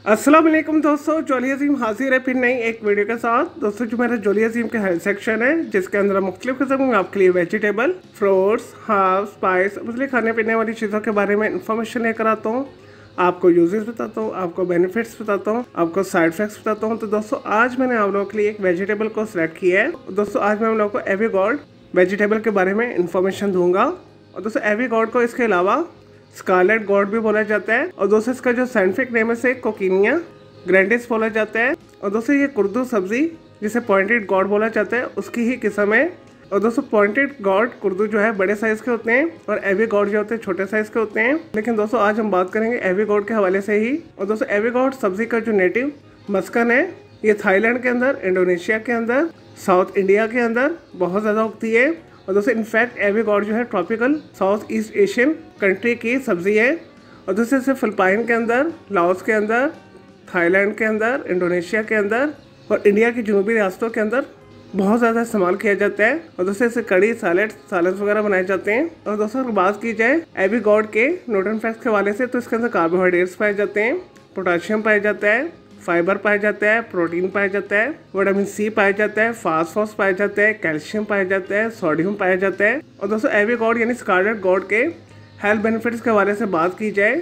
अस्सलाम वालेकुम दोस्तों, जोली अजीम हाजिर है फिर नई एक वीडियो के साथ। दोस्तों जो मेरा जोली अजीम का हेल्थ सेक्शन है, जिसके अंदर मुख्तलिफ किस्म आपके लिए वेजिटेबल, फ्रूट्स, हर्ब्स, स्पाइस, मुझे खाने पीने वाली चीज़ों के बारे में इंफॉर्मेशन लेकर आता हूँ। आपको यूजेस बताता हूँ, आपको बेनिफिट्स बताता हूँ, आपको साइड इफेक्ट्स बताता हूँ। तो दोस्तों आज मैंने आप लोगों के लिए एक वेजिटेबल को सिलेक्ट किया है। दोस्तों आज मैं आप लोगों को एविगॉड वेजिटेबल के बारे में इंफॉर्मेशन दूंगा। और दोस्तों एविगॉड को इसके अलावा स्कारलेट गॉड भी बोला जाता है। और दोस्तों इसका जो साइंटिफिक नेम है कोकिनिया ग्रैंडिस बोला जाता है। और दोस्तों ये कुर्दू सब्जी जिसे पॉइंटेड गॉड बोला जाता है उसकी ही किस्म है। और दोस्तों पॉइंटेड गॉड कुर्दू जो है बड़े साइज के होते हैं और एविगॉड जो होते हैं छोटे साइज के होते हैं। लेकिन दोस्तों आज हम बात करेंगे एविगॉड के हवाले से ही। और दोस्तों एविगॉड सब्जी का जो नेटिव मस्कन है ये थाईलैंड के अंदर, इंडोनेशिया के अंदर, साउथ इंडिया के अंदर बहुत ज़्यादा उगती है। और दोस्तों इनफैक्ट एविगॉड जो है tropical south east Asian country की सब्जी है। और दोस्तों इसे फिलिपाइन के अंदर, लाओस के अंदर, थाईलैंड के अंदर, इंडोनेशिया के अंदर और इंडिया की जनूबी रियासतों के अंदर बहुत ज़्यादा इस्तेमाल किया जाता है। और दोस्तों इसे कड़ी, सालड्स वगैरह बनाए जाते हैं। और दोस्तों अगर बात की जाए एविगॉड के न्यूट्रिएंट फैक्ट्स के हवाले से, तो इसके अंदर कार्बोहाइड्रेट्स पाए जाते हैं, पोटाशियम पाया जाता है, फाइबर पाया जाता है, प्रोटीन पाया जाता है, विटामिन सी पाया जाता है, फास्फोरस पाया जाता है, कैल्शियम पाया जाता है, सोडियम पाया जाता है। और दोस्तों एविगॉड यानी स्कारलेट गॉड के हेल्थ बेनिफिट्स के हवाले से बात की जाए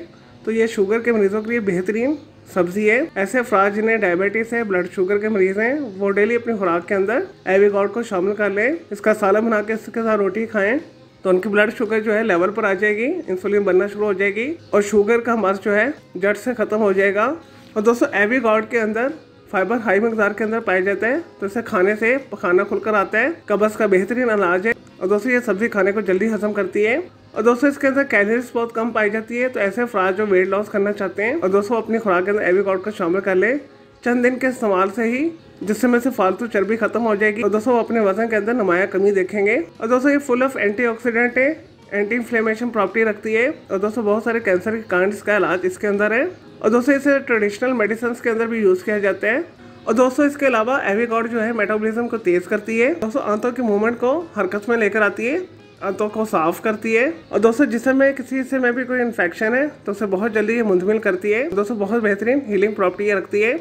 तो ये शुगर के मरीजों के लिए बेहतरीन सब्जी है। ऐसे अफराद जिन्हें डायबिटीज़ है, ब्लड शुगर के मरीज हैं, वो डेली अपनी खुराक के अंदर एविगॉड को शामिल कर लें। इसका सालन बना के इसके साथ रोटी खाएं तो उनकी ब्लड शुगर जो है लेवल पर आ जाएगी, इंसुलिन बनना शुरू हो जाएगी और शुगर का मर्ज जो है जड़ से ख़त्म हो जाएगा। और दोस्तों एविगॉड के अंदर फाइबर हाई मकदार के अंदर पाया जाता है, तो इसे खाने से खाना खुलकर आता है, कब्ज़ का बेहतरीन इलाज है। और दोस्तों ये सब्जी खाने को जल्दी हजम करती है। और दोस्तों इसके अंदर कैलोरीज बहुत कम पाई जाती है, तो ऐसे अफराद जो वेट लॉस करना चाहते हैं और दोस्तों अपनी खुराक के अंदर एविगॉड को शामिल कर ले चंद दिन के इस्तेमाल से ही, जिससे में से फालतू चर्बी खत्म हो जाएगी और दोस्तों अपने वजन के अंदर नुमाया कमी देखेंगे। और दोस्तों ये फुल ऑफ एंटीऑक्सीडेंट है, एंटी इन्फ्लेमेशन प्रॉपर्टी रखती है। और दोस्तों बहुत सारे कैंसर के कारण इसका इलाज इसके अंदर है। और दोस्तों इसे ट्रेडिशनल मेडिसिन के अंदर भी यूज़ किया जाता है। और दोस्तों इसके अलावा एविगॉड जो है मेटाबॉलिज्म को तेज़ करती है। दोस्तों आंतों के मूवमेंट को हरकत में लेकर आती है, आंतों को साफ करती है। और दोस्तों जिसम में किसी हिस्से में भी कोई इन्फेक्शन है तो उसे बहुत जल्दी ये मुंतमिल करती है। दोस्तों बहुत बेहतरीन हीलिंग प्रॉपर्टी रखती है।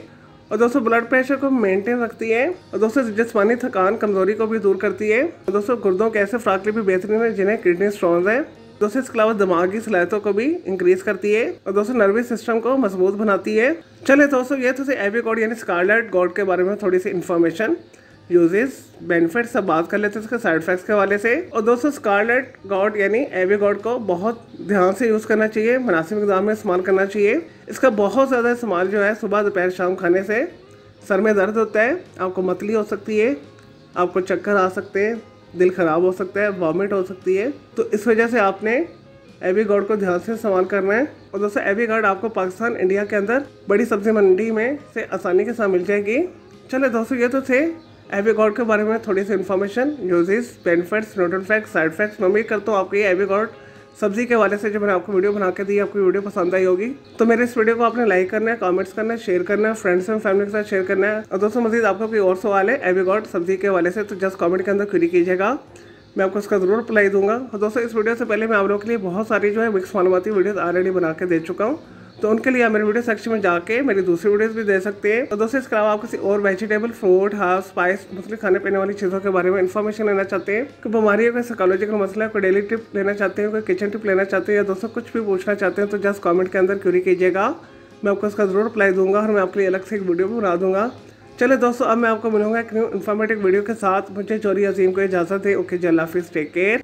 और दोस्तों ब्लड प्रेशर को मेंटेन रखती है। और दोस्तों जिस्मानी थकान, कमजोरी को भी दूर करती है। और दोस्तों गुर्दों के ऐसे फ्राक भी बेहतरीन है जिन्हें किडनी स्टोन्स है। दोस्तों इसके अलावा दिमागी सलाहियतों को भी इंक्रीज करती है और दोस्तों नर्वस सिस्टम को मजबूत बनाती है। चले दोस्तों ये तो एविगॉड यानी स्कारलेट गॉड के बारे में थोड़ी सी इन्फॉर्मेशन, यूजेस, बेनिफिट्स सब बात कर लेते हैं इसके साइड इफेक्ट्स के हवाले से। और दोस्तों स्कारलेट गॉड यानी एविगॉड को बहुत ध्यान से यूज़ करना चाहिए, मुनासिब मिक़दार में इस्तेमाल करना चाहिए। इसका बहुत ज़्यादा इस्तेमाल जो है सुबह, दोपहर, शाम खाने से सर में दर्द होता है, आपको मतली हो सकती है, आपको चक्कर आ सकते हैं, दिल ख़राब हो सकता है, वॉमिट हो सकती है। तो इस वजह से आपने एविगॉड को ध्यान से इस्तेमाल करना है। और दोस्तों एविगॉड आपको पाकिस्तान, इंडिया के अंदर बड़ी सब्जी मंडी में से आसानी के साथ मिल जाएगी। चले दोस्तों ये तो थे एविगॉड के बारे में थोड़ी सी information, uses, benefits, nutrient facts, side effects. मैं उम्मीद करता हूँ आपको ये एविगॉड सब्जी के हवाले से जो मैंने आपको वीडियो बना के दी, आपको वीडियो पसंद आई होगी। तो मेरे इस वीडियो को आपने लाइक करना है, कमेंट्स करना है, शेयर करना है, फ्रेंड्स एंड फैमिली के साथ शेयर करना है। और दोस्तों मजीद आपको कोई और सवाल है एविगॉड सब्जी के हवाले से तो जस्ट कमेंट के अंदर क्वेरी कीजिएगा, मैं आपको उसका ज़रूर रिप्लाई दूंगा। और दोस्तों इस वीडियो से पहले मैं आप लोगों के लिए बहुत सारी जो है मिक्स मालूमाती वीडियोस ऑलरेडी बना के दे चुका हूँ, तो उनके लिए आप मेरे वीडियो सेक्शन में जाके मेरी दूसरी वीडियोस भी दे सकते हैं। और दोस्तों इसके अलावा आप किसी और वेजिटेबल, फ्रूट, हर्ब, स्पाइस, मुख्तलिफ खाने पीने वाली चीज़ों के बारे में इन्फॉर्मेशन लेना चाहते हैं, कोई बीमारी है, कोई साइकोलॉजिकल मसला है, कोई डेली टिप लेना चाहते हैं, कोई किचन टिप लेना चाहते हैं, या दोस्तों कुछ भी पूछना चाहते हैं तो जस्ट कॉमेंट के अंदर क्वेरी कीजिएगा, मैं आपको उसका ज़रूर रिप्लाई दूंगा और मैं आपके लिए अलग से एक वीडियो भी बना दूंगा। चले दोस्तों अब मैं आपको मिलूंगा एक न्यू इन्फॉर्मेटिव वीडियो के साथ। मुझे जोली अजीम को इजाज़त है। ओके जी, अल्लाह हाफिज़, टेक केयर।